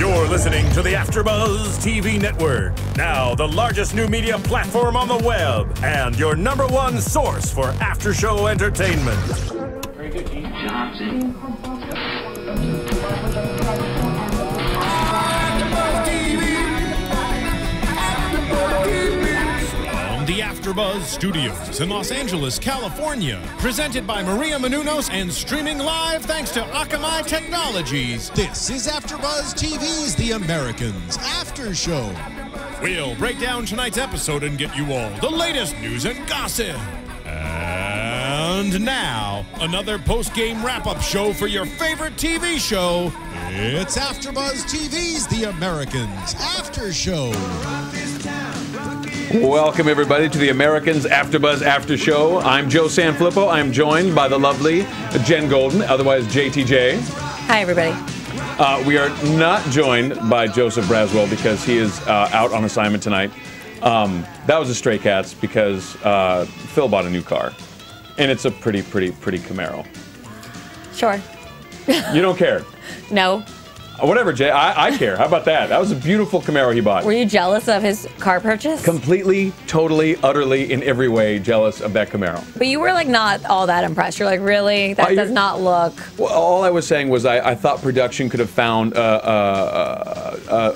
You're listening to the AFTERBUZZ TV network, now the largest new media platform on the web, and your #1 source for after-show entertainment. Very good, Gene. Johnson. The AFTERBUZZ Studios in Los Angeles, California. Presented by Maria Menounos and streaming live thanks to Akamai Technologies. This is AFTERBUZZ TV's The Americans After Show. We'll break down tonight's episode and get you all the latest news and gossip. And now, another post-game wrap-up show for your favorite TV show. It's AFTERBUZZ TV's The Americans After Show. Welcome, everybody, to the Americans AFTERBUZZ After Show. I'm Joe Sanfelippo. I'm joined by the lovely Jen Golden, otherwise JTJ. Hi, everybody. We are not joined by Joseph Braswell because he is out on assignment tonight. That was a Stray Cats because Phil bought a new car. And it's a pretty Camaro. Sure. You don't care? No. Whatever, Jay. I care. How about that? That was a beautiful Camaro he bought. Were you jealous of his car purchase? Completely, totally, utterly, in every way jealous of that Camaro. But you were like not all that impressed. You're like, really? That does not look. Well, all I was saying was I thought production could have found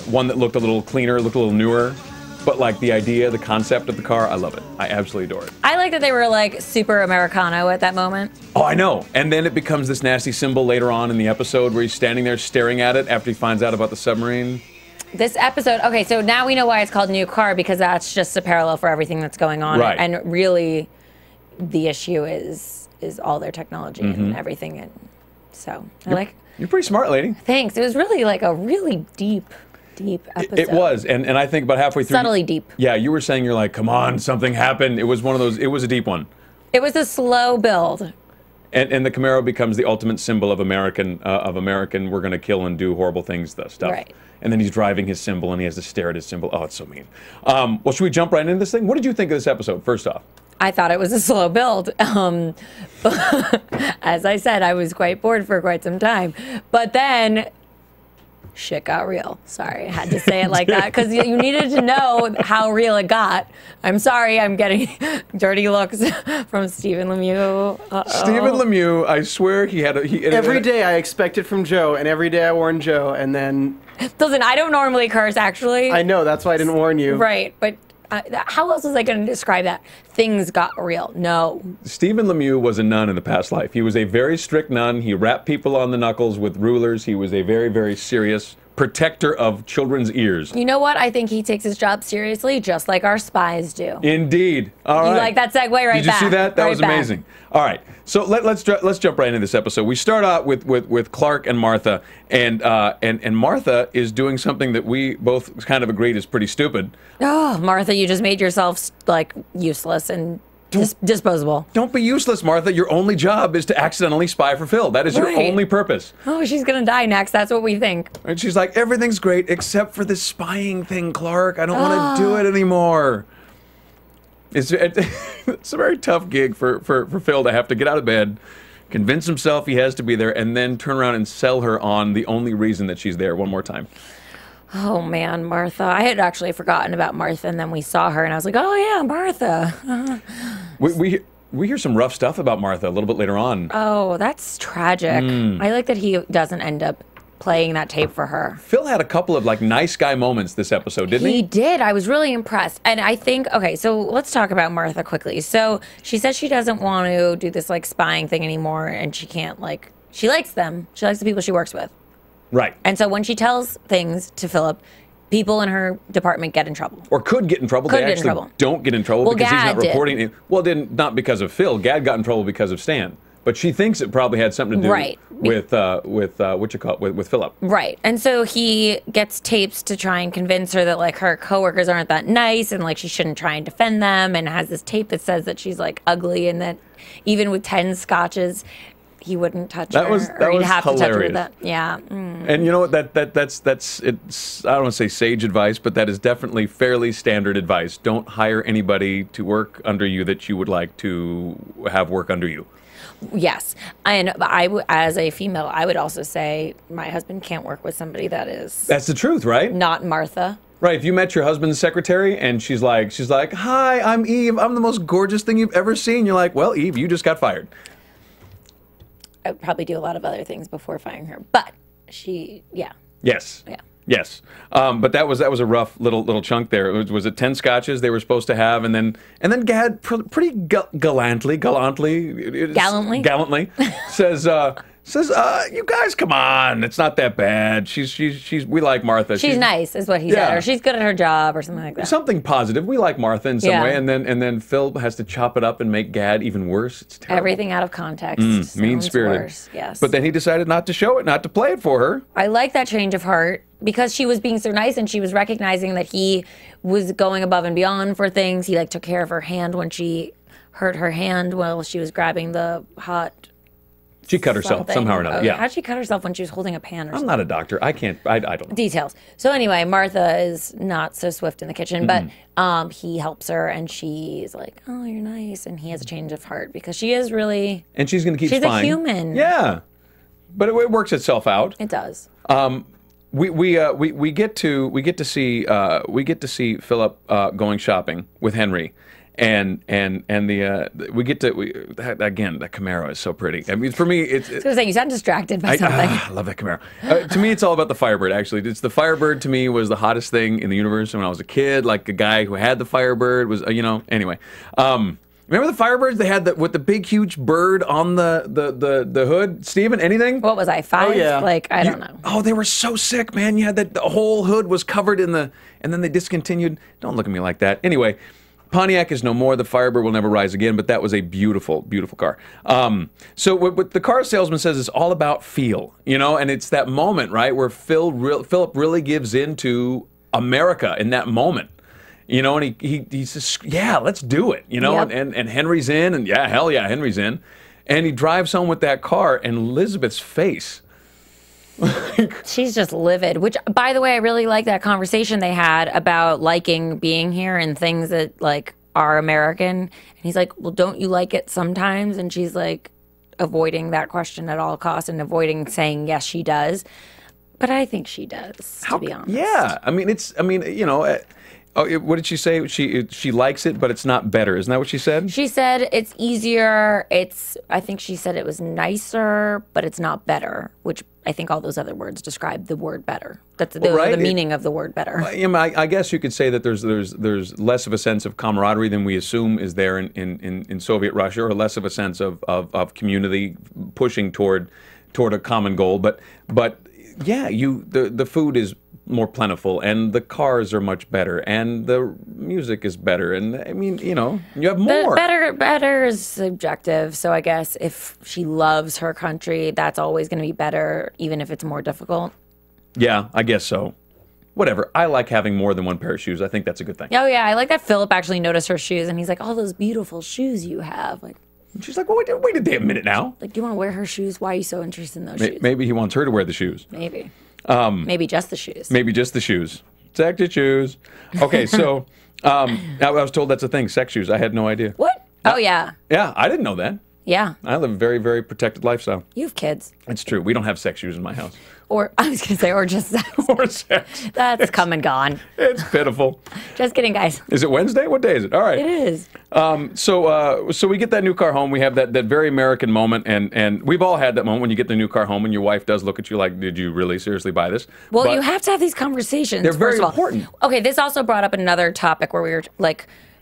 one that looked a little cleaner, looked a little newer. But like the idea, the concept of the car, I love it. I absolutely adore it. I like that they were like super Americano at that moment. Oh, I know. And then it becomes this nasty symbol later on in the episode where he's standing there staring at it after he finds out about the submarine. This episode, okay, so now we know why it's called New Car, because that's just a parallel for everything that's going on. Right. And really, the issue is all their technology and everything. And so You're pretty smart, lady. Thanks. It was really like a really deep episode. It was, and I think about halfway through. Subtly deep. Yeah, you were saying, you're like, come on, something happened. It was one of those, it was a deep one. It was a slow build. And the Camaro becomes the ultimate symbol of American, we're going to kill and do horrible things stuff. Right. And then he's driving his symbol and he has to stare at his symbol. Oh, it's so mean. Well, should we jump right into this thing? What did you think of this episode, first off? I thought it was a slow build. As I said, I was quite bored for quite some time. But then shit got real. Sorry, I had to say it like that because you needed to know how real it got. I'm sorry, I'm getting dirty looks from Stephen Lemieux. Stephen Lemieux, I swear he had a... Every day I expect it from Joe, and every day I warn Joe, and then... Listen, I don't normally curse, actually. I know, that's why I didn't warn you. Right, but how else was I going to describe that? Things got real. No. Stephen Lemieux was a nun in the past life. He was a very strict nun. He rapped people on the knuckles with rulers. He was a very, very serious protector of children's ears. You know what? I think he takes his job seriously, just like our spies do. Indeed. All right. You like that segue right back? Did you see that? That right was amazing. All right. So let's jump right into this episode. We start out with Clark and Martha, and Martha is doing something that we both kind of agreed is pretty stupid. Oh, Martha, you just made yourself like useless and disposable. Don't be useless, Martha. Your only job is to accidentally spy for Phil. That is your only purpose. Oh, she's gonna die next. That's what we think. And she's like, everything's great except for this spying thing, Clark. I don't want to do it anymore. It's a very tough gig for Phil to have to get out of bed, convince himself he has to be there, and then turn around and sell her on the only reason that she's there one more time. Oh, man, Martha. I had actually forgotten about Martha, and then we saw her, and I was like, oh, yeah, Martha. We hear some rough stuff about Martha a little bit later on. Oh, that's tragic. I like that he doesn't end up playing that tape for her. Phil had a couple of like nice guy moments this episode, didn't he? He did. I was really impressed. And I think, okay, so let's talk about Martha quickly. So she says she doesn't want to do this like spying thing anymore, and she can't like, she likes them. She likes the people she works with. Right. And so when she tells things to Philip, people in her department get in trouble. Or could get in trouble. Could they get in actually trouble. don't get in trouble Well, because he's Gad not reporting did. it. Well, then not because of Phil. Gad got in trouble because of Stan. But she thinks it probably had something to do with with Philip. Right. And so he gets tapes to try and convince her that like her coworkers aren't that nice and like she shouldn't try and defend them, and has this tape that says that she's like ugly and that even with 10 scotches he wouldn't touch her. That he'd was have hilarious. to touch her with that. Yeah. And you know what? That's it's, I don't want to say sage advice, but that is definitely fairly standard advice. Don't hire anybody to work under you that you would like to have work under you. Yes. And as a female, I would also say my husband can't work with somebody that is That's the truth, right? not Martha. Right. If you met your husband's secretary and she's like, "Hi, I'm Eve. I'm the most gorgeous thing you've ever seen." You're like, "Well, Eve, you just got fired." I would probably do a lot of other things before firing her. But yeah. Yes. Yeah. Yes. But that was a rough little chunk there. Was it 10 scotches they were supposed to have, and then Gad pretty gallantly says, "You guys, come on, it's not that bad. We like Martha. She's nice," is what he said, or she's good at her job, or something like that. Something positive. We like Martha in some way, and then Phil has to chop it up and make Gad even worse. It's terrible. Everything out of context. Mean-spirited. Yes. But then he decided not to show it, not to play it for her. I like that change of heart because she was being so nice and she was recognizing that he was going above and beyond for things. He took care of her hand when she hurt her hand while she was grabbing the hot. She cut herself somehow or another. Yeah. How'd she cut herself when she was holding a pan or something? I'm not a doctor. I can't. I don't know. Details. So anyway, Martha is not so swift in the kitchen, but he helps her, and she's like, "Oh, you're nice," and he has a change of heart because she is really. And she's going to keep. She's spying. a human. Yeah, but it works itself out. It does. We get to see Philip going shopping with Henry. And we get to again, that Camaro is so pretty. I mean, for me, I was going to say, you sound distracted by something. I love that Camaro. To me, it's all about the Firebird. Actually, the Firebird to me was the hottest thing in the universe when I was a kid. Like a guy who had the Firebird was, anyway. Remember the Firebirds? They had with the big, huge bird on the hood. Steven, anything? What was I, 5? Oh, yeah. I don't know. Oh, they were so sick, man. You had the whole hood was covered in and then they discontinued. Don't look at me like that. Anyway. Pontiac is no more. The Firebird will never rise again, but that was a beautiful, beautiful car. So what the car salesman says is all about feel, and it's that moment, right, where Philip really gives into America in that moment, and he says, "Yeah, let's do it," Yep. and Henry's in, and yeah, hell yeah, Henry's in, and he drives home with that car, and Elizabeth's face. She's just livid, which, by the way, I really like that conversation they had about liking being here and things that, are American. And he's like, well, don't you like it sometimes? And she's like, avoiding that question at all costs and avoiding saying, yes, she does. But I think she does, to be honest. Yeah. What did she say? She likes it, but it's not better. Isn't that what she said? She said it's easier. I think she said it was nicer, but it's not better, which I think all those other words describe the word better. That's the meaning of the word better. I guess you could say that there's less of a sense of camaraderie than we assume is there in Soviet Russia, or less of a sense of community pushing toward a common goal. But yeah, the food is more plentiful, and the cars are much better, and the music is better, and you have more. Better is subjective, so I guess if she loves her country, that's always going to be better, even if it's more difficult. Yeah, I guess so. Whatever. I like having more than one pair of shoes. I think that's a good thing. Oh yeah, I like that Philip actually noticed her shoes, and he's like, "All those beautiful shoes you have." She's like, "Well, wait a damn minute now." Do you want to wear her shoes? Why are you so interested in those shoes? Maybe he wants her to wear the shoes. Maybe. Maybe just the shoes. Maybe just the shoes. Sex shoes. Okay, so I was told that's a thing, sex shoes. I had no idea. What? Oh, yeah. Yeah, I didn't know that. Yeah. I live a very, very protected lifestyle. You have kids. It's true. We don't have sex shoes in my house. Or, I was going to say, or just sex. Or sex. That's come and gone. It's pitiful. Just kidding, guys. Is it Wednesday? What day is it? All right. It is. So we get that new car home. We have that very American moment, and we've all had that moment when you get the new car home and your wife does look at you like, did you really seriously buy this? Well, you have to have these conversations. They're very first of all. important. Okay, this also brought up another topic where we were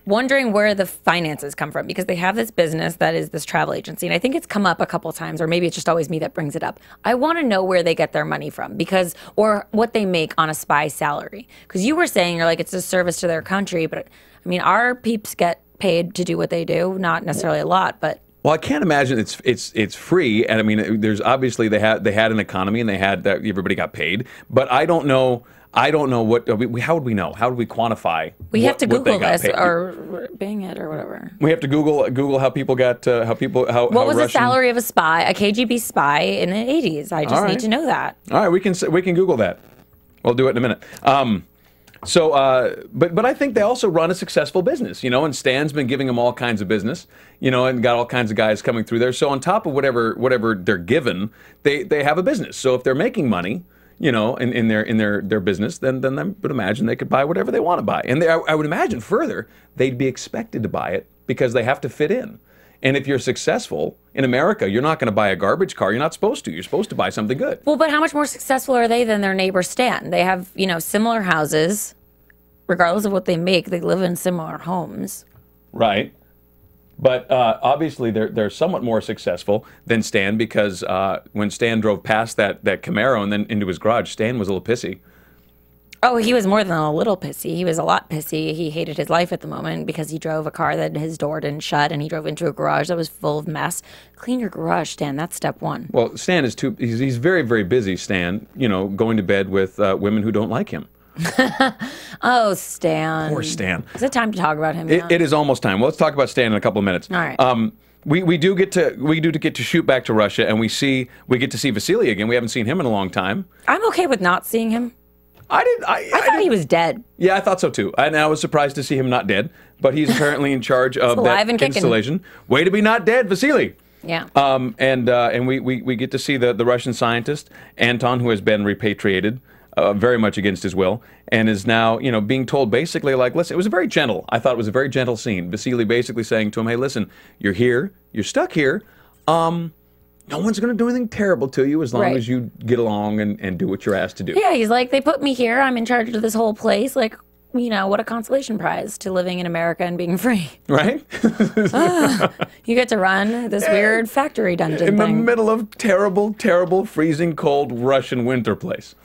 wondering where the finances come from, because they have this business that is this travel agency, and I think it's come up a couple times, or maybe it's just always me that brings it up. I want to know where they get their money from, or what they make on a spy salary. Because you were saying you're like, it's a service to their country, but I mean, our peeps get paid to do what they do, not necessarily a lot, but. Well, I can't imagine it's free, and I mean, there's obviously they had an economy, and they had that everybody got paid, but I don't know what. How would we know? How would we quantify? We have to Google this paid? or Bing it or whatever. We have to Google how people got What was the salary of a KGB spy in the 80s? I just need to know that. All right, we can Google that. We'll do it in a minute. But I think they also run a successful business, you know, and Stan's been giving them all kinds of business, you know, and got all kinds of guys coming through there. So on top of whatever they're given, they have a business. So if they're making money, you know, in their business, then I would imagine they could buy whatever they want to buy. And I would imagine further, they'd be expected to buy it because they have to fit in. And if you're successful in America, you're not going to buy a garbage car. You're not supposed to. You're supposed to buy something good. Well, but how much more successful are they than their neighbor Stan? They have, you know, similar houses. Regardless of what they make, they live in similar homes. Right. But obviously, they're somewhat more successful than Stan because when Stan drove past that Camaro and then into his garage, Stan was a little pissy. Oh, he was more than a little pissy. He was a lot pissy. He hated his life at the moment because he drove a car that his door didn't shut, and he drove into a garage that was full of mess. Clean your garage, Stan. That's step one. Well, Stan is he's very, very busy, Stan, you know, going to bed with women who don't like him. Oh, Stan. Poor Stan. Is it time to talk about him? It is almost time. Well, let's talk about Stan in a couple of minutes. All right. We do get to shoot back to Russia, and we get to see Vasily again. We haven't seen him in a long time. I'm okay with not seeing him. I thought he was dead. Yeah, I thought so too. And I was surprised to see him not dead, but he's apparently in charge of that installation. Way to be not dead, Vasily. Yeah. And we get to see the Russian scientist Anton, who has been repatriated. Very much against his will, and is now, you know, being told basically like, listen, it was a very gentle, I thought it was a very gentle scene. Vasily basically saying to him, hey, listen, you're here, you're stuck here, no one's going to do anything terrible to you as long as you get along and do what you're asked to do. Yeah, he's like, they put me here, I'm in charge of this whole place, like, you know, what a consolation prize to living in America and being free. Right? You get to run this weird factory dungeon in thing. the middle of terrible, terrible, freezing cold Russian winter place.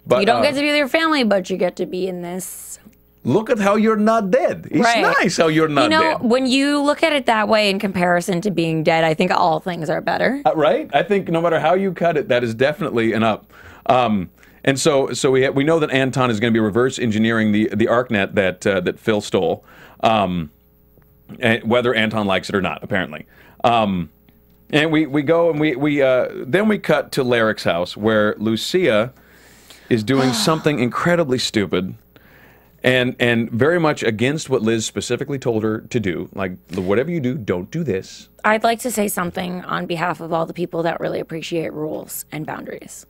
But, you don't get to be with your family, but you get to be in this. Look at how you're not dead. It's nice how you're not dead. You know, when you look at it that way in comparison to being dead, I think all things are better. Right? I think no matter how you cut it, that is definitely an up. And so we know that Anton is going to be reverse engineering the ArcNet that Phil stole, and whether Anton likes it or not, apparently. And we go and then we cut to Larrick's house where Lucia is doing something incredibly stupid and very much against what Liz specifically told her to do. Like, whatever you do, don't do this. I'd like to say something on behalf of all the people that really appreciate rules and boundaries.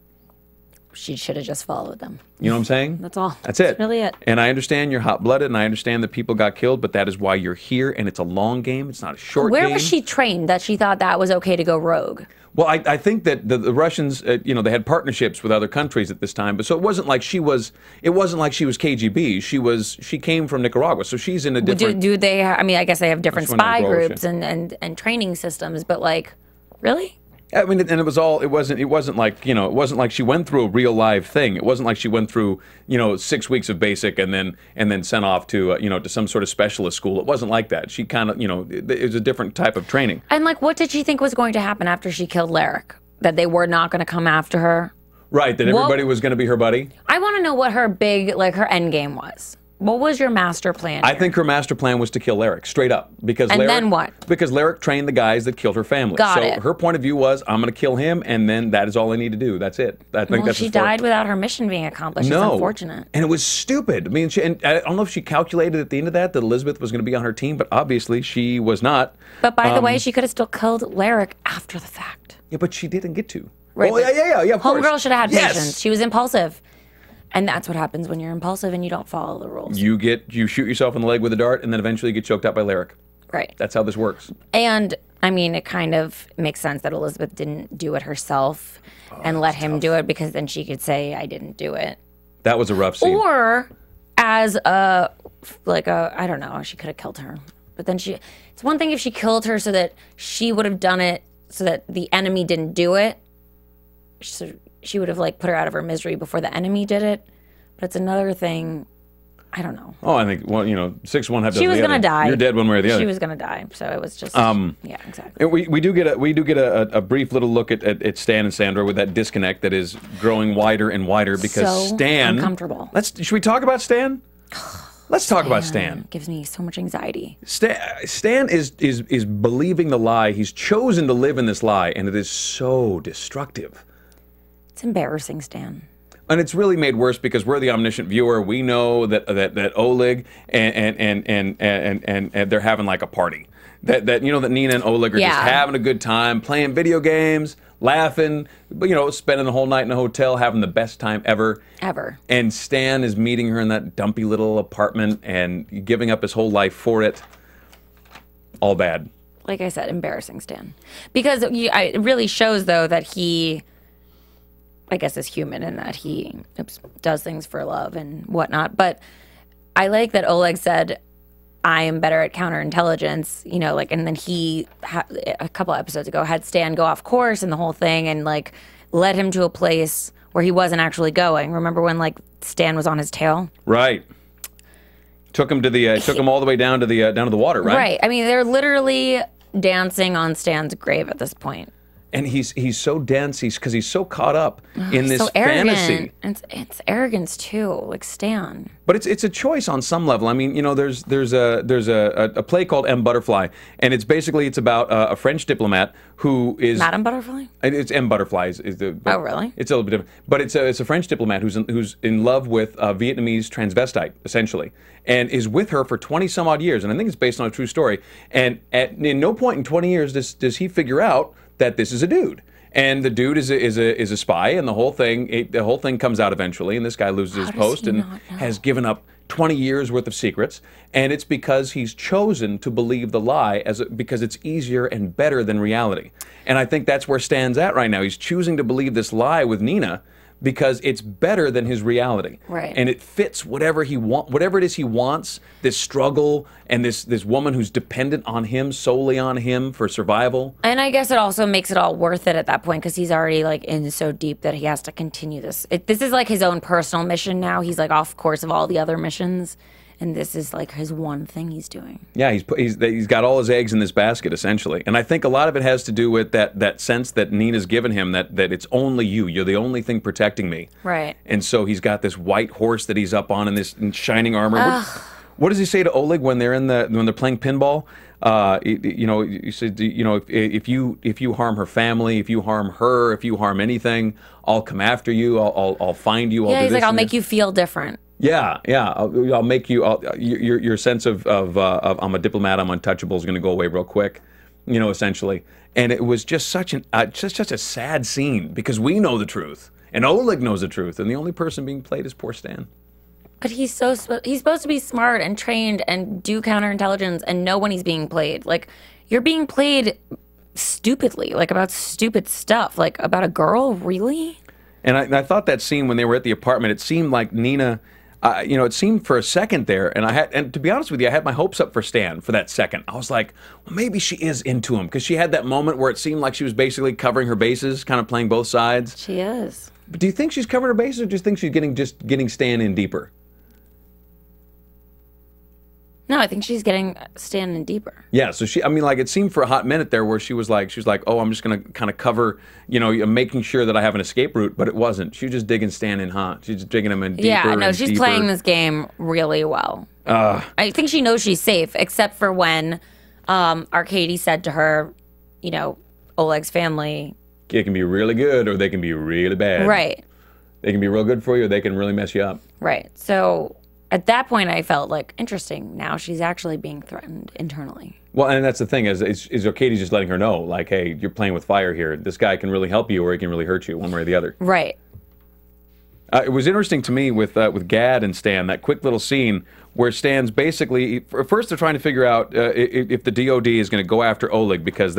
She should have just followed them. You know what I'm saying? That's all. That's it. That's really it. And I understand you're hot-blooded, and I understand that people got killed, but that is why you're here, and it's a long game. It's not a short game. Where was she trained that she thought that was okay to go rogue? Well, I think that the Russians, you know, they had partnerships with other countries at this time, but so it wasn't like she was KGB. She came from Nicaragua, so she's in a different. Do they? I mean, I guess they have different spy groups and training systems, but like, really? I mean, and it wasn't like, you know, it wasn't like she went through a real live thing. It wasn't like she went through, you know, 6 weeks of basic and then sent off to, you know, to some sort of specialist school. It wasn't like that. She kind of, you know, it was a different type of training. And like, what did she think was going to happen after she killed Larrick? That they were not going to come after her? Right, that everybody was going to be her buddy? I want to know what her her end game was. What was your master plan here? I think her master plan was to kill Larrick, straight up. Then what? Because Larrick trained the guys that killed her family. Got it. Her point of view was, I'm going to kill him, and then that is all I need to do. That's it. I think that's she died without her mission being accomplished. No. It's unfortunate. And it was stupid. I mean, and I don't know if she calculated at the end of that Elizabeth was going to be on her team, but obviously she was not. But by the way, she could have still killed Larrick after the fact. Yeah, but she didn't get to. Right, oh, yeah, of course. Homegirl should have had patience. She was impulsive. And that's what happens when you're impulsive and you don't follow the rules. You shoot yourself in the leg with a dart, and then eventually you get choked out by Larrick. Right. That's how this works. And, I mean, it kind of makes sense that Elizabeth didn't do it herself and let him do it, because then she could say, I didn't do it. That was a rough scene. Or as I don't know, she could have killed her. But then it's one thing if she killed her so that she would have done it so that the enemy didn't do it. So she would have like put her out of her misery before the enemy did it. But it's another thing. I don't know. Oh, I think, well, you know, 6-1 half dozen. She was going to die. You're dead one way or the other. She was going to die. So it was just, yeah, exactly. We do get a brief little look at Stan and Sandra with that disconnect that is growing wider and wider because so Stan. Uncomfortable. Should we talk about Stan? Let's talk about Stan. Gives me so much anxiety. Stan is believing the lie. He's chosen to live in this lie, and it is so destructive. It's embarrassing, Stan. And it's really made worse because we're the omniscient viewer. We know that Oleg and they're having like a party. That that Nina and Oleg are just having a good time, playing video games, laughing, spending the whole night in a hotel, having the best time ever. Ever. And Stan is meeting her in that dumpy little apartment and giving up his whole life for it. All bad. Like I said, embarrassing Stan. Because it really shows, though, that he, I guess, is human and that he does things for love and whatnot. But I like that Oleg said, I am better at counterintelligence, and then he, a couple episodes ago, had Stan go off course and the whole thing and, led him to a place where he wasn't actually going. Remember when, Stan was on his tail? Right. Took him all the way down to the water, right? Right. I mean, they're literally dancing on Stan's grave at this point. And he's so dense. Because he's so caught up in this so arrogant. fantasy. It's arrogance too, like Stan. But it's a choice on some level. I mean, there's a play called M. Butterfly, and it's about a French diplomat who is Madame Butterfly. It's M. Butterfly. Oh, really? It's a little bit different. But it's a French diplomat who's in love with a Vietnamese transvestite, essentially, and is with her for 20 some odd years. And I think it's based on a true story. And in no point in 20 years does he figure out that this is a dude, and the dude is a spy, and the whole thing comes out eventually, and this guy loses his post and has given up 20 years worth of secrets, and it's because he's chosen to believe the lie because it's easier and better than reality. And I think that's where Stan's at right now. He's choosing to believe this lie with Nina because it's better than his reality. Right. And it fits whatever it is he wants, this struggle and this woman who's dependent on him, solely on him for survival. And I guess it also makes it all worth it at that point because he's already in so deep that he has to continue this. This is his own personal mission now. He's off course of all the other missions. And this is his one thing he's doing. Yeah, he's got all his eggs in this basket, essentially. And I think a lot of it has to do with that sense that Nina's given him, that it's only you. You're the only thing protecting me. Right. And so he's got this white horse that he's up on in shining armor. What does he say to Oleg when they're playing pinball? You said, if you harm her family, if you harm her, if you harm anything, I'll come after you. I'll find you. He's I'll make you feel different. Yeah. I'll make you. Your sense of I'm a diplomat, I'm untouchable is going to go away real quick, essentially. And it was just such a sad scene because we know the truth, and Oleg knows the truth, and the only person being played is poor Stan. But he's supposed to be smart and trained and do counterintelligence and know when he's being played. You're being played stupidly, about stupid stuff, about a girl, really. And I thought that scene when they were at the apartment, it seemed like Nina. It seemed for a second there, and to be honest with you, I had my hopes up for Stan for that second. I was like, well, maybe she is into him because she had that moment where it seemed like she was basically covering her bases, kind of playing both sides. She is. But do you think she's covering her bases, or do you think she's getting Stan in deeper? No, I think she's getting Stan in deeper. Yeah, so it seemed for a hot minute there where she was like, oh, I'm just going to kind of cover, making sure that I have an escape route, but it wasn't. She was just digging Stan in hot. She's just digging him in deeper. Yeah, no, she's deeper. playing this game really well. I think she knows she's safe, except for when Arcady said to her, Oleg's family. It can be really good or they can be really bad. Right. They can be real good for you or they can really mess you up. Right. So at that point, I felt interesting. Now she's actually being threatened internally. Well, and that's the thing is Arcady just letting her know, hey, you're playing with fire here. This guy can really help you or he can really hurt you, one way or the other. Right. It was interesting to me with Gad and Stan, that quick little scene where Stan's basically, first they're trying to figure out if the DOD is going to go after Oleg because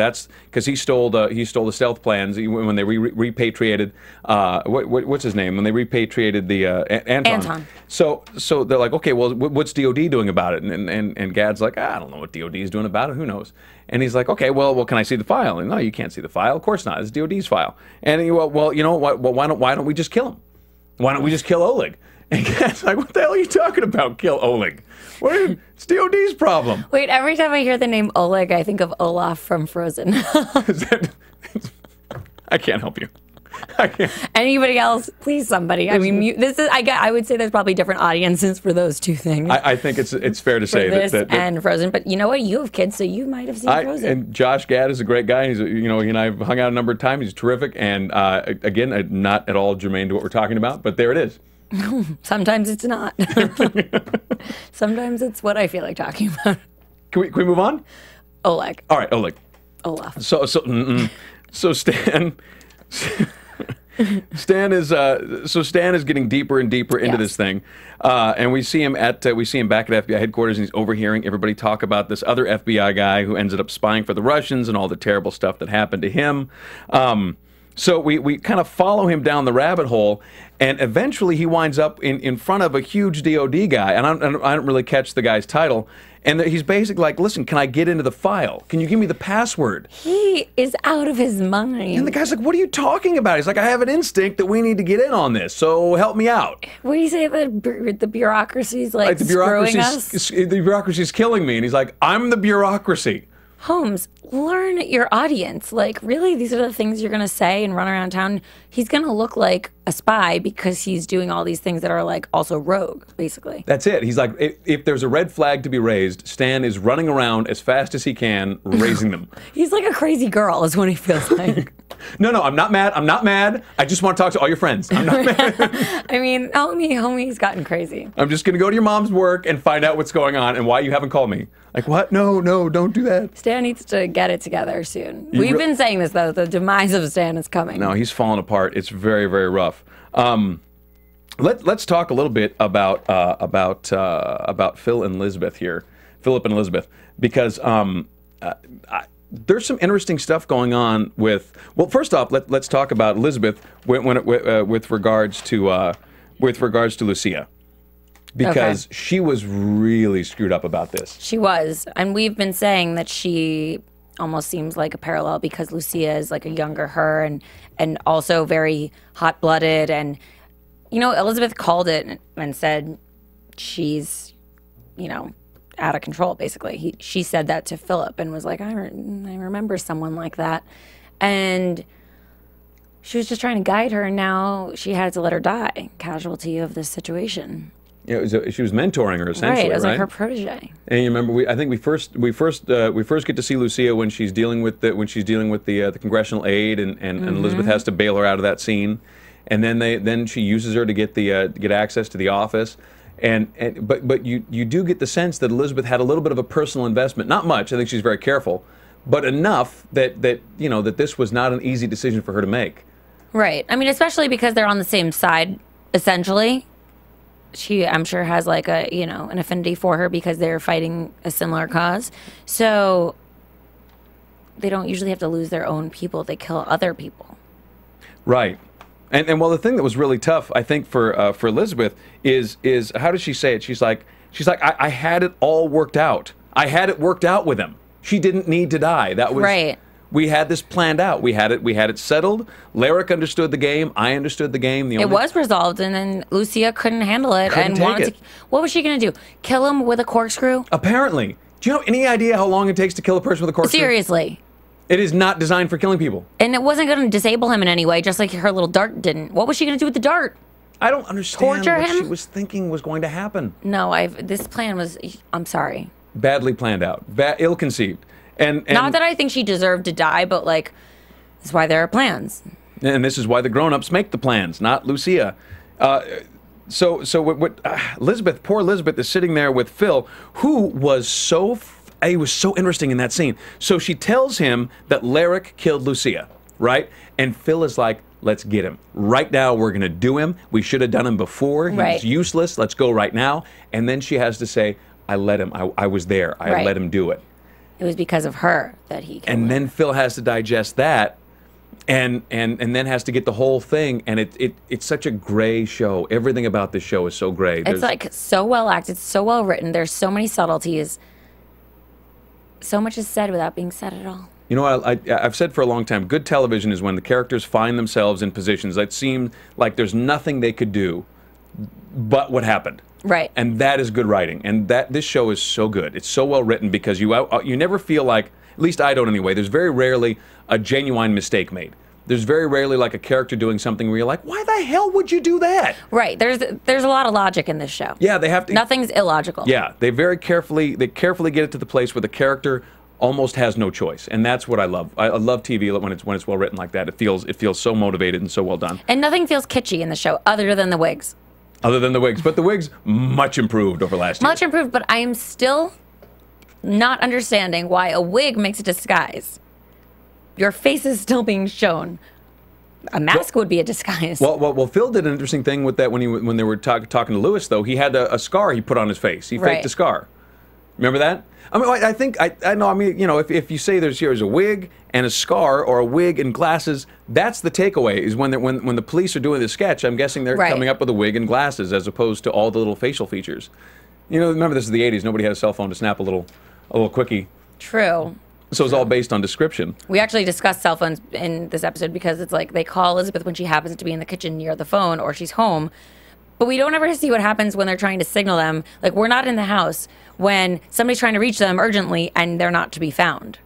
he stole the stealth plans when they repatriated what's his name, when they repatriated the Anton. So they're like, okay, well, what's DOD doing about it? And Gad's like, I don't know what DOD is doing about it. Who knows? And he's like, okay, well, can I see the file? And no, you can't see the file. Of course not. It's DOD's file. And he, well, you know what? Well, why don't we just kill him? Why don't we just kill Oleg? And Gad's like, what the hell are you talking about, kill Oleg? It's DOD's problem. Wait, every time I hear the name Oleg, I think of Olaf from Frozen. I can't help you. I can't. Anybody else? Please, somebody. I mean, this is. I would say there's probably different audiences for those two things. I think it's fair to say this that and Frozen. But you know what? You have kids, so you might have seen Frozen. And Josh Gad is a great guy. He's he and I have hung out a number of times. He's terrific. And again, not at all germane to what we're talking about, but there it is. Sometimes it's not. Sometimes it's what I feel like talking about. Can we move on? Oleg. All right, Oleg. Olaf. So Stan. Stan is getting deeper and deeper into this thing, and we see him back at FBI headquarters, and he's overhearing everybody talk about this other FBI guy who ended up spying for the Russians and all the terrible stuff that happened to him. So we kind of follow him down the rabbit hole, and eventually he winds up in front of a huge DOD guy, and I don't really catch the guy's title. And he's basically like, listen, can I get into the file? Can you give me the password? He is out of his mind. And the guy's like, what are you talking about? He's like, I have an instinct that we need to get in on this, so help me out. What do you say the bureaucracy's like screwing us? The bureaucracy's killing me. And he's like, I'm the bureaucracy. Holmes, learn your audience. Like, really, these are the things you're going to say and run around town. He's going to look like a spy because he's doing all these things that are, like, also rogue, basically. That's it. He's like, if there's a red flag to be raised, Stan is running around as fast as he can, raising them. He's like a crazy girl is what he feels like. No, I'm not mad. I'm not mad. I just want to talk to all your friends. I'm not mad. I mean, homie's gotten crazy. I'm just going to go to your mom's work and find out what's going on and why you haven't called me. Like, what? No, don't do that. Stan needs to get it together soon. We've been saying this, though. The demise of Stan is coming. No, he's falling apart. It's very, very rough. Let's talk a little bit about Phil and Elizabeth here. Philip and Elizabeth. Because there's some interesting stuff going on with... Well, first off, let's talk about Elizabeth with regards to Lucia. Because she was really screwed up about this. She was. And we've been saying that she almost seems like a parallel because Lucia is like a younger her and also very hot-blooded. And, Elizabeth called it and said she's, out of control, basically. She said that to Philip and was like, I remember someone like that. And she was just trying to guide her, and now she had to let her die, casualty of this situation. Yeah, she was mentoring her essentially, right? It was like her protege. And you remember, I think we first get to see Lucia when she's dealing with the congressional aid, and Elizabeth has to bail her out of that scene, and then she uses her to get access to the office, but you do get the sense that Elizabeth had a little bit of a personal investment, not much. I think she's very careful, but enough that this was not an easy decision for her to make. Right. I mean, especially because they're on the same side, essentially. She, I'm sure, has like an affinity for her because they're fighting a similar cause. So they don't usually have to lose their own people. They kill other people. Right. And well, the thing that was really tough, I think, for Elizabeth is how does she say it? She's like, I had it all worked out. I had it worked out with him. She didn't need to die. That was right. We had this planned out. We had it settled. Lyric understood the game. I understood the game. It was resolved, and then Lucia couldn't handle it and wanted to. What was she going to do? Kill him with a corkscrew? Apparently. Do you have any idea how long it takes to kill a person with a corkscrew? Seriously. It is not designed for killing people. And it wasn't going to disable him in any way, just like her little dart didn't. What was she going to do with the dart? I don't understand what she was thinking was going to happen. No, this plan was, I'm sorry, badly planned out, ill-conceived. And not that I think she deserved to die, but like, that's why there are plans. And this is why the grown-ups make the plans, not Lucia. So Elizabeth, poor Elizabeth, is sitting there with Phil, who was he was so interesting in that scene. So she tells him that Lyric killed Lucia, right? And Phil is like, let's get him. Right now, we're going to do him. We should have done him before. He was useless. Let's go right now. And then she has to say, I let him. I was there. I let him do it. It was because of her that he killed him. And then Phil has to digest that and then has to get the whole thing. And it's such a gray show. Everything about this show is so gray. It's like so well acted, so well written. There's so many subtleties. So much is said without being said at all. You know what I've said for a long time, good television is when the characters find themselves in positions that seem like there's nothing they could do but what happened. Right. And that is good writing. And this show is so good. It's so well written because you never feel like, at least I don't anyway, there's very rarely a genuine mistake made. There's very rarely like a character doing something where you're like, why the hell would you do that? Right. There's a lot of logic in this show. Yeah, they have to. Nothing's illogical. Yeah, they carefully get it to the place where the character almost has no choice, and that's what I love. I love TV when it's well written like that. It feels so motivated and so well done. And nothing feels kitschy in the show other than the wigs. Other than the wigs, but the wigs much improved over last year. Much improved, but I am still not understanding why a wig makes a disguise. Your face is still being shown. A mask would be a disguise. Well, Phil did an interesting thing with that when they were talking to Lewis, though. He had a scar he put on his face. He faked the scar. Remember that? I mean, I think I know. I mean, you know, if you say there's a wig and a scar or a wig and glasses, that's the takeaway. Is when the police are doing the sketch, I'm guessing they're coming up with a wig and glasses as opposed to all the little facial features. You know, remember this is the '80s. Nobody had a cell phone to snap a little quickie. True. So it's all based on description. We actually discussed cell phones in this episode because it's like they call Elizabeth when she happens to be in the kitchen near the phone or she's home. But we don't ever see what happens when they're trying to signal them. Like, we're not in the house when somebody's trying to reach them urgently and they're not to be found.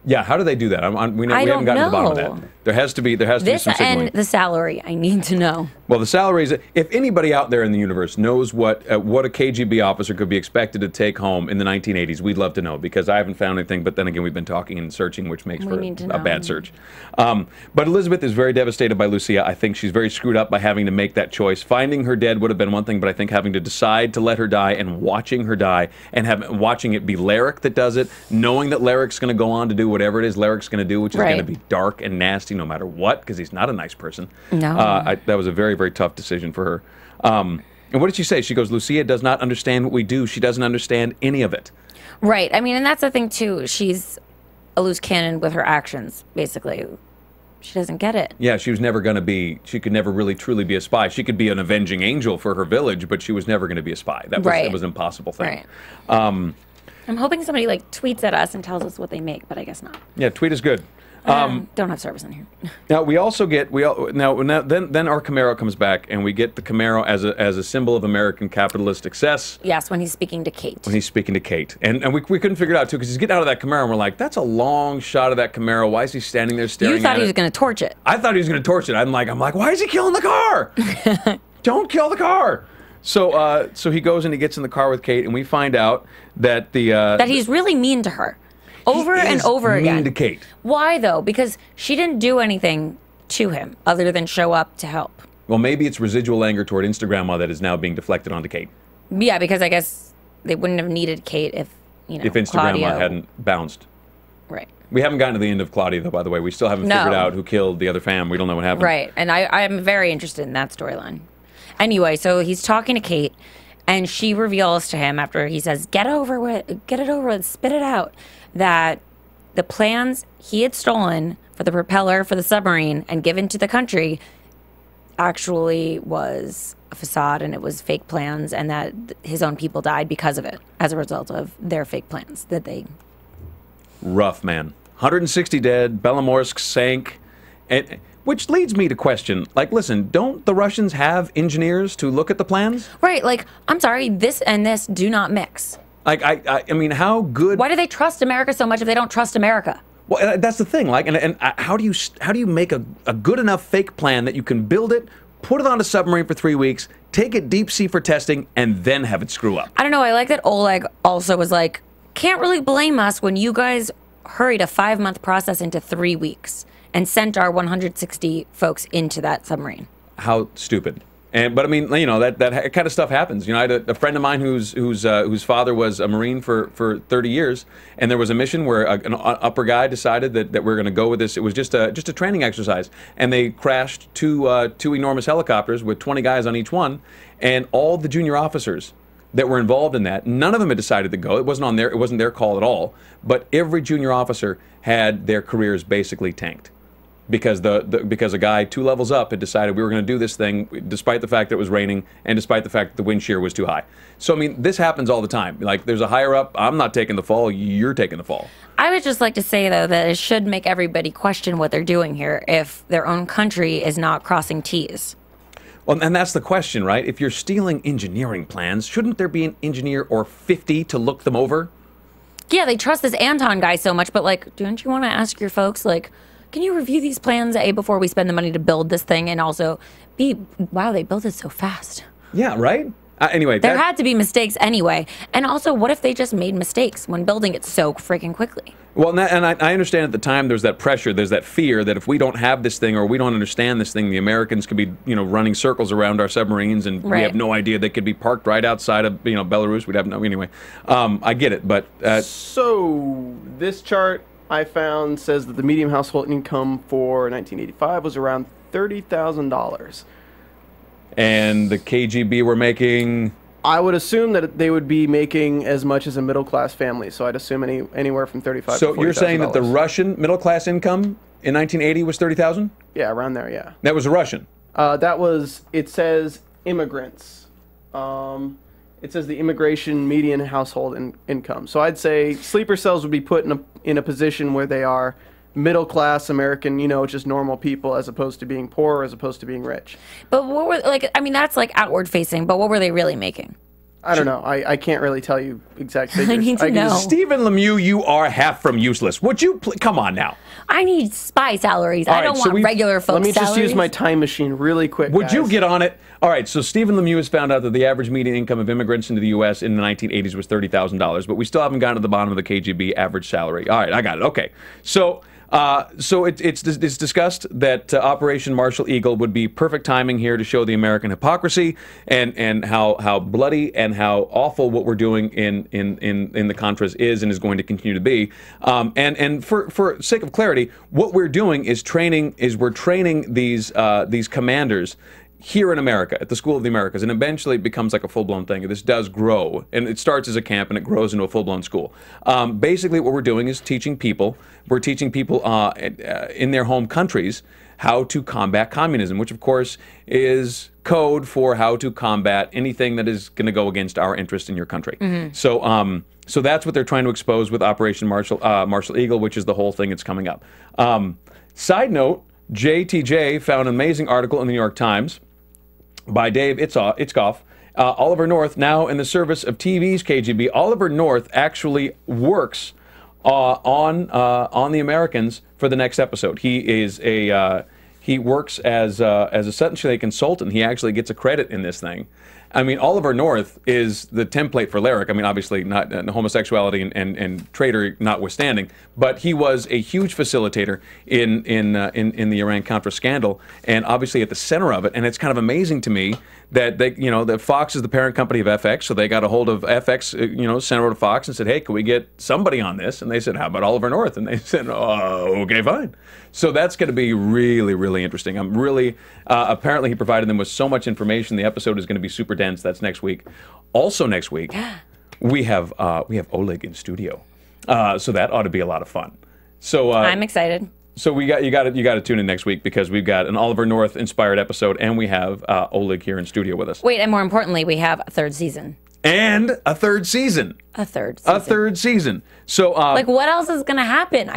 Yeah, how do they do that? We haven't gotten to the bottom of that. There has to be some signaling. This and the salary, I need to know. Well, the salary is, if anybody out there in the universe knows what a KGB officer could be expected to take home in the 1980s, we'd love to know, because I haven't found anything. But then again, we've been talking and searching, which makes for a bad search. But Elizabeth is very devastated by Lucia. I think she's very screwed up by having to make that choice. Finding her dead would have been one thing, but I think having to decide to let her die and watching her die and watching it be Larrick that does it, knowing that Larrick's going to go on to do whatever it is Larrick's going to do, which is going to be dark and nasty no matter what, because he's not a nice person. No. That was a very, very tough decision for her. And what did she say? She goes, Lucia does not understand what we do. She doesn't understand any of it. Right. I mean, and that's the thing, too. She's a loose cannon with her actions, basically. She doesn't get it. Yeah, she was never going to be, she could never really truly be a spy. She could be an avenging angel for her village, but she was never going to be a spy. That was an impossible thing. Right. I'm hoping somebody tweets at us and tells us what they make, but I guess not. Yeah, tweet is good. Don't have service in here. Now we also get then our Camaro comes back, and we get the Camaro as a symbol of American capitalist success. Yes, when he's speaking to Kate. When he's speaking to Kate, and we couldn't figure it out too, because he's getting out of that Camaro, and we're like, that's a long shot of that Camaro. Why is he standing there staring at it? You thought he was going to torch it. I thought he was going to torch it. I'm like, why is he killing the car? Don't kill the car. So he goes and he gets in the car with Kate, and we find out that that he's really mean to her. Over and over again. Mean to Kate. Why, though? Because she didn't do anything to him other than show up to help. Well, maybe it's residual anger toward Instagrandma that is now being deflected onto Kate. Yeah, because I guess they wouldn't have needed Kate if Instagramma Claudio hadn't bounced. Right. We haven't gotten to the end of Claudia, though, by the way. We still haven't figured out who killed the other fam. We don't know what happened. Right, and I am very interested in that storyline. Anyway, so he's talking to Kate, and she reveals to him after he says, get it over with, spit it out, that the plans he had stolen for the propeller for the submarine and given to the country actually was a facade, and it was fake plans, and that his own people died because of it as a result of their fake plans that they... Rough, man. 160 dead, Belomorsk sank, which leads me to question, listen, don't the Russians have engineers to look at the plans? Right, I'm sorry, this and this do not mix. I mean, how good... Why do they trust America so much if they don't trust America? Well, that's the thing. How do you make a good enough fake plan that you can build it, put it on a submarine for 3 weeks, take it deep sea for testing, and then have it screw up? I don't know. I like that Oleg also was like, can't really blame us when you guys hurried a 5-month process into 3 weeks and sent our 160 folks into that submarine. How stupid. But I mean, that kind of stuff happens. I had a friend of mine whose father was a Marine for 30 years, and there was a mission where an upper guy decided that we're going to go with this. It was just a training exercise, and they crashed two enormous helicopters with 20 guys on each one, and all the junior officers that were involved in that, none of them had decided to go. It wasn't their call at all. But every junior officer had their careers basically tanked. Because because a guy 2 levels up had decided we were going to do this thing despite the fact that it was raining and despite the fact that the wind shear was too high. So, I mean, this happens all the time. There's a higher up, I'm not taking the fall, you're taking the fall. I would just like to say, though, that it should make everybody question what they're doing here if their own country is not crossing T's. Well, and that's the question, right? If you're stealing engineering plans, shouldn't there be an engineer or 50 to look them over? Yeah, they trust this Anton guy so much, but, don't you want to ask your folks, can you review these plans, A, before we spend the money to build this thing, and also, B, wow, they built it so fast. Yeah, right? Anyway, there had to be mistakes anyway. And also, what if they just made mistakes when building it so freaking quickly? Well, and I understand at the time there's that pressure, there's that fear that if we don't have this thing or we don't understand this thing, the Americans could be, running circles around our submarines, and we have no idea they could be parked right outside of, Belarus. We'd have no anyway. I get it, but so this chart I found says that the median household income for 1985 was around $30,000. And the KGB were making... I would assume that they would be making as much as a middle-class family, so I'd assume anywhere from $35,000 to $40,000. So you're saying that the Russian middle-class income in 1980 was $30,000? Yeah, around there, yeah. That was a Russian? That was, it says immigrants. It says the immigration median household income. So I'd say sleeper cells would be put in a position where they are middle-class American, just normal people, as opposed to being poor, as opposed to being rich. But what were, that's outward-facing, but what were they really making? I don't know. I can't really tell you exact figures. I need to know. Stephen Lemieux, you are half from useless. Would you come on now? I need spy salaries. I don't want regular folks' salaries. Let me just use my salaries. time machine really quick, Would guys. you get on it? All right, so Stephen Lemieux has found out that the average median income of immigrants into the U.S. in the 1980s was $30,000, but we still haven't gotten to the bottom of the KGB average salary. All right, I got it. Okay. So it's discussed that Operation Martial Eagle would be perfect timing here to show the American hypocrisy and how bloody and how awful what we're doing in the Contras is and is going to continue to be. And for sake of clarity, what we're doing is we're training these commanders here in America, at the School of the Americas, and eventually it becomes like a full-blown thing. This does grow, and it starts as a camp, and it grows into a full-blown school. Basically, what we're doing is teaching people in their home countries how to combat communism, which, of course, is code for how to combat anything that is going to go against our interest in your country. Mm-hmm. So that's what they're trying to expose with Operation Martial Eagle, which is the whole thing that's coming up. Side note, JTJ found an amazing article in the New York Times by Dave Itzkoff. Oliver North, now in the service of TV's KGB. Oliver North actually works on the Americans for the next episode. He works as essentially a consultant. He actually gets a credit in this thing. I mean, Oliver North is the template for Larrick. I mean, obviously not homosexuality and traitor notwithstanding, but he was a huge facilitator in the Iran-Contra scandal, and obviously at the center of it. And it's kind of amazing to me that that Fox is the parent company of FX, so they got a hold of FX, sent over to Fox and said, "Hey, can we get somebody on this?" And they said, "How about Oliver North?" And they said, "Oh, okay, fine." So that's going to be really, really interesting. I'm really apparently he provided them with so much information. The episode is going to be super dense. That's next week. Also next week, we have Oleg in studio, so that ought to be a lot of fun. So I'm excited. So you got to tune in next week because we've got an Oliver North inspired episode, and we have Oleg here in studio with us. Wait, and more importantly, we have a third season. And a third season. A third season. So, what else is going to happen?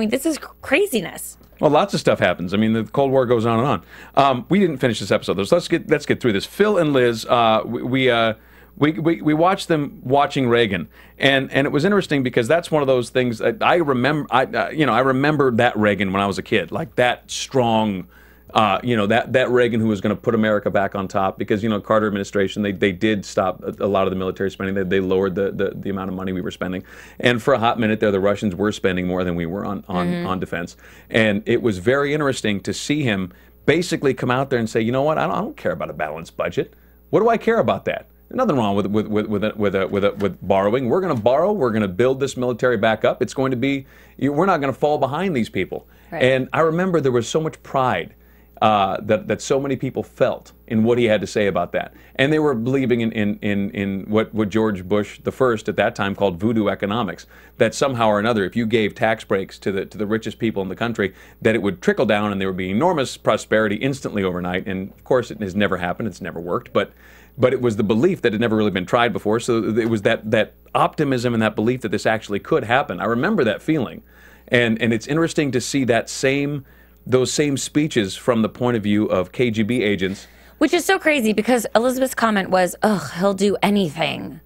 This is craziness. Well, lots of stuff happens. I mean, the Cold War goes on and on. We didn't finish this episode, though, so let's get through this. Phil and Liz, we watched them watching Reagan, and it was interesting because that's one of those things that I remember. I remember that Reagan when I was a kid, like that strong. That Reagan who was going to put America back on top because, Carter administration, they did stop a lot of the military spending. They lowered the amount of money we were spending. And for a hot minute there, the Russians were spending more than we were on defense. And it was very interesting to see him basically come out there and say, you know what, I don't care about a balanced budget. What do I care about that? There's nothing wrong with borrowing. We're going to borrow. We're going to build this military back up. It's going to be, we're not going to fall behind these people. Right. And I remember there was so much pride that so many people felt in what he had to say about that. And they were believing in what George Bush the first at that time called voodoo economics, that somehow or another, if you gave tax breaks to the richest people in the country, that it would trickle down and there would be enormous prosperity instantly overnight. And of course, it has never happened. It's never worked. But it was the belief that had never really been tried before. So it was that optimism and that belief that this actually could happen. I remember that feeling. And it's interesting to see those same speeches from the point of view of KGB agents. Which is so crazy because Elizabeth's comment was, ugh, he'll do anything.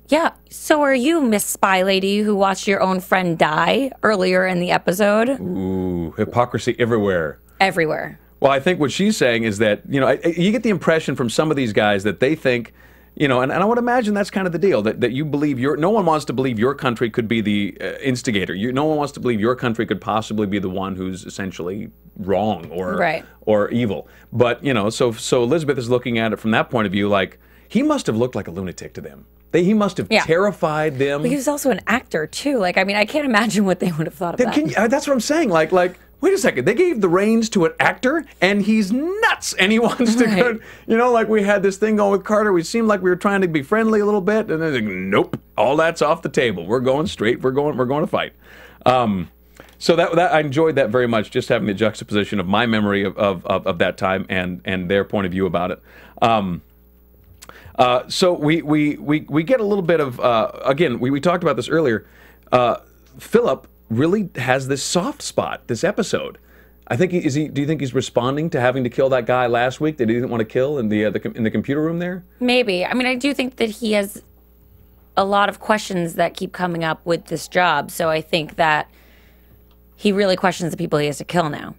Yeah, so are you, Miss Spy Lady, who watched your own friend die earlier in the episode? Ooh, hypocrisy everywhere. Everywhere. Well, I think what she's saying is that, you know, you get the impression from some of these guys that they think, you know, and I would imagine that's kind of the deal, that you believe no one wants to believe your country could be the instigator. No one wants to believe your country could possibly be the one who's essentially wrong or evil. But, you know, so Elizabeth is looking at it from that point of view, like, he must have looked like a lunatic to them. He must have terrified them. But he was also an actor, too. Like, I mean, I can't imagine what they would have thought of that. That's what I'm saying. Like, wait a second. They gave the reins to an actor, and he's nuts, and he wants to go. You know, like we had this thing going with Carter. We seemed like we were trying to be friendly a little bit, and then like, nope, all that's off the table. We're going straight. We're going to fight. So that I enjoyed that very much. Just having the juxtaposition of my memory of that time and their point of view about it. So we get a little bit of again. We talked about this earlier. Philip really has this soft spot this episode. I think do you think he's responding to having to kill that guy last week that he didn't want to kill in the computer room there? Maybe. I mean, I do think that he has a lot of questions that keep coming up with this job. So I think that he really questions the people he has to kill now.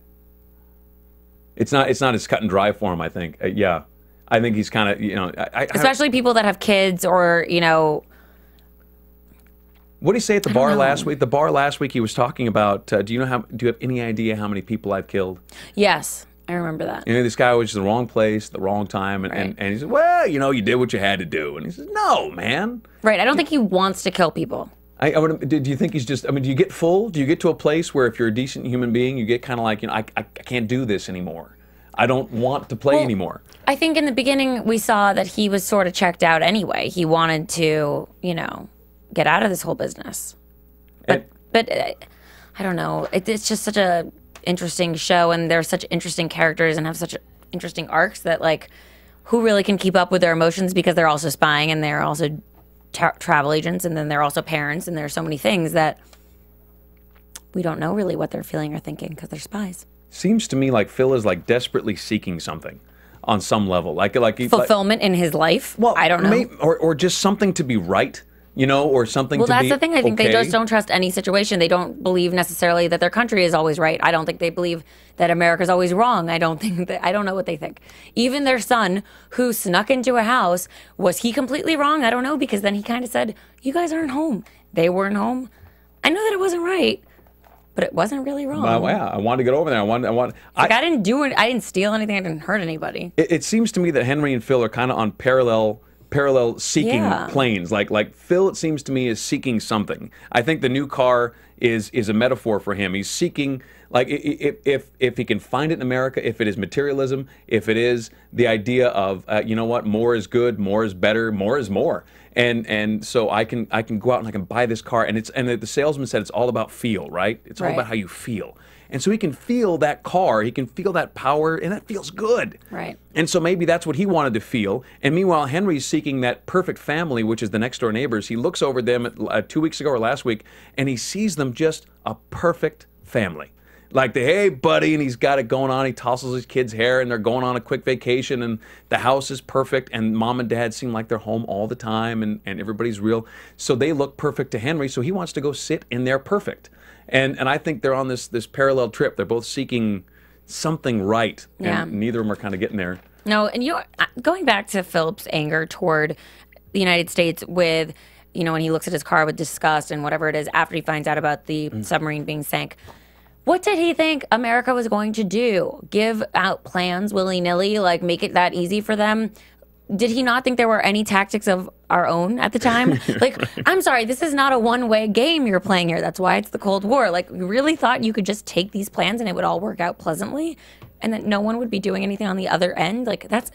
It's not as cut and dry for him, I think. Yeah. I think he's kind of, you know... Especially people that have kids or, you know... What did he say at the bar last week? The bar last week he was talking about, do you have any idea how many people I've killed? Yes, I remember that. You know, this guy was in the wrong place, the wrong time, and he said, well, you know, you did what you had to do. And he says, no, man. Right, I don't think he wants to kill people. Do you think he's just, I mean, do you get full? Do you get to a place where if you're a decent human being, you get kind of like, you know, I can't do this anymore. I don't want to play anymore. I think in the beginning we saw that he was sort of checked out anyway. He wanted to, you know, get out of this whole business. But I don't know. It's just such a interesting show, and they're such interesting characters and have such interesting arcs that, like, who really can keep up with their emotions because they're also spying and they're also travel agents and then they're also parents and there's so many things that we don't know really what they're feeling or thinking because they're spies. Seems to me like Phil is like desperately seeking something on some level, like fulfillment in his life. Well, I don't know, or just something to be right, you know, or something. Well, to that's the thing. I think they just don't trust any situation. They don't believe necessarily that their country is always right. I don't think they believe that America's always wrong. I don't know what they think. Even their son, who snuck into a house, was he completely wrong? I don't know, because then he kind of said, "You guys aren't home." They weren't home. I know that it wasn't right. But it wasn't really wrong. Yeah, I wanted to get over there. I didn't do it. I didn't steal anything. I didn't hurt anybody. It seems to me that Henry and Phil are kind of on parallel seeking planes. Like Phil, it seems to me, is seeking something. I think the new car is a metaphor for him. He's seeking, like, if he can find it in America, if it is materialism, if it is the idea of you know what, more is good, more is better, more is more. And so I can go out and I can buy this car, and the salesman said it's all about feel, right? It's all about how you feel. And so he can feel that car, he can feel that power, and that feels good. Right. And so maybe that's what he wanted to feel. And meanwhile, Henry's seeking that perfect family, which is the next door neighbors. He looks over them 2 weeks ago or last week, and he sees them just a perfect family. Like hey buddy, and he's got it going on. He tousles his kid's hair, and they're going on a quick vacation, and the house is perfect, and mom and dad seem like they're home all the time, and everybody's real. So they look perfect to Henry, so he wants to go sit in their perfect. And I think they're on this parallel trip. They're both seeking something right, and neither of them are kind of getting there. No, and going back to Philip's anger toward the United States with, you know, when he looks at his car with disgust and whatever it is after he finds out about the submarine being sank. What did he think America was going to do? Give out plans willy-nilly, like make it that easy for them? Did he not think there were any tactics of our own at the time? Like, I'm sorry, this is not a one-way game you're playing here. That's why it's the Cold War. Like, you really thought you could just take these plans and it would all work out pleasantly? And that no one would be doing anything on the other end? Like, that's...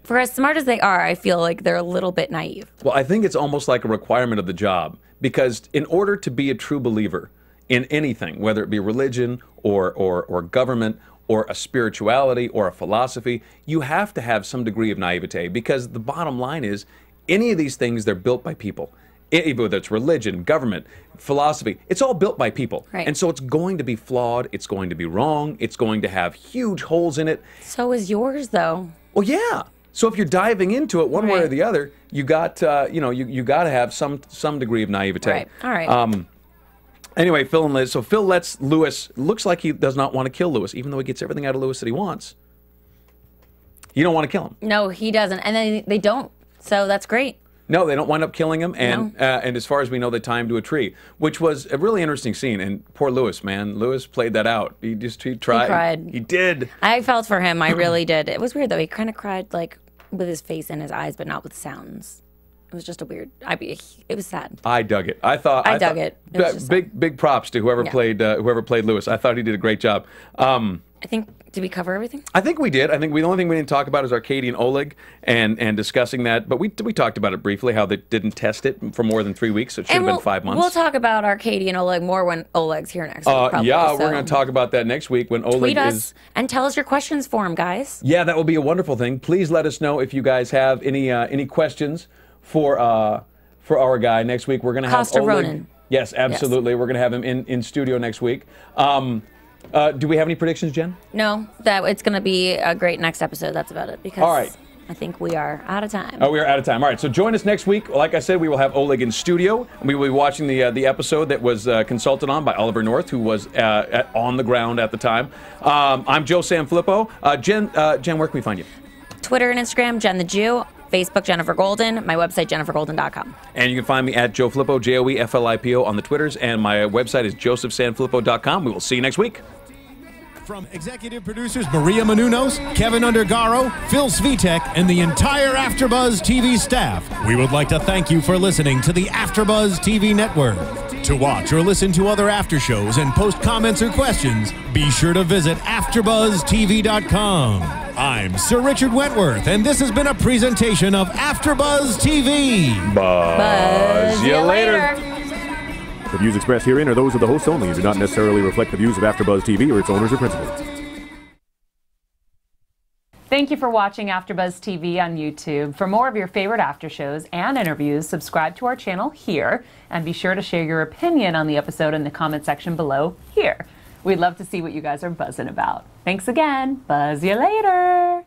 For as smart as they are, I feel like they're a little bit naive. Well, I think it's almost like a requirement of the job. Because in order to be a true believer in anything, whether it be religion or government or a spirituality or a philosophy, you have to have some degree of naivete, because the bottom line is any of these things, they're built by people. Whether it's religion, government, philosophy, it's all built by people. Right. And so it's going to be flawed, it's going to be wrong, it's going to have huge holes in it. So is yours, though. Well, yeah. So if you're diving into it one way or Right. the other, you got you got to have some degree of naivete. Right. All right. Anyway, Phil and Liz. So Phil lets Lewis. Looks like he does not want to kill Lewis, even though he gets everything out of Lewis that he wants. You don't want to kill him. No, he doesn't, and then they don't. So that's great. No, they don't wind up killing him, and as far as we know, they tie him to a tree, which was a really interesting scene. And poor Lewis, man, Lewis played that out. He tried. He cried. He did. I felt for him. I really did. It was weird though. He kind of cried like with his face and his eyes, but not with sounds. It was just a weird. It was sad. I dug it. I dug it. It was just big props to whoever played Lewis. I thought he did a great job. I think. Did we cover everything? I think we did. I think the only thing we didn't talk about is Arcady and Oleg and discussing that. But we talked about it briefly, how they didn't test it for more than 3 weeks. So it should have been 5 months. We'll talk about Arcady and Oleg more when Oleg's here next week. Probably, we're going to talk about that next week when Oleg tweet us is. and tell us your questions for him, guys. Yeah, that will be a wonderful thing. Please let us know if you guys have any questions for our guy next week. We're going to have Costa Oleg. Ronin. Yes, absolutely. Yes. We're going to have him in studio next week. Do we have any predictions, Jen? No, that it's going to be a great next episode. That's about it. Because all right. I think we are out of time. Oh, we are out of time. All right, so join us next week. Like I said, we will have Oleg in studio. We will be watching the episode that was consulted on by Oliver North, who was on the ground at the time. I'm Joe Sanfelippo. Jen, where can we find you? Twitter and Instagram, Jen the Jew. Facebook, Jenifer Golden. My website, jenifergolden.com. And you can find me at Joe Filippo, JoeFlippo on the Twitters. And my website is josephsanfilippo.com. We will see you next week. From executive producers Maria Menounos, Kevin Undergaro, Phil Svitek, and the entire AfterBuzz TV staff, we would like to thank you for listening to the AfterBuzz TV network. To watch or listen to other after shows and post comments or questions, be sure to visit AfterBuzzTV.com. I'm Sir Richard Wentworth, and this has been a presentation of AfterBuzz TV. Buzz you later. The views expressed herein are those of the hosts only and do not necessarily reflect the views of AfterBuzz TV or its owners or principals. Thank you for watching AfterBuzz TV on YouTube. For more of your favorite after shows and interviews, subscribe to our channel here, and be sure to share your opinion on the episode in the comment section below here. We'd love to see what you guys are buzzing about. Thanks again. Buzz you later.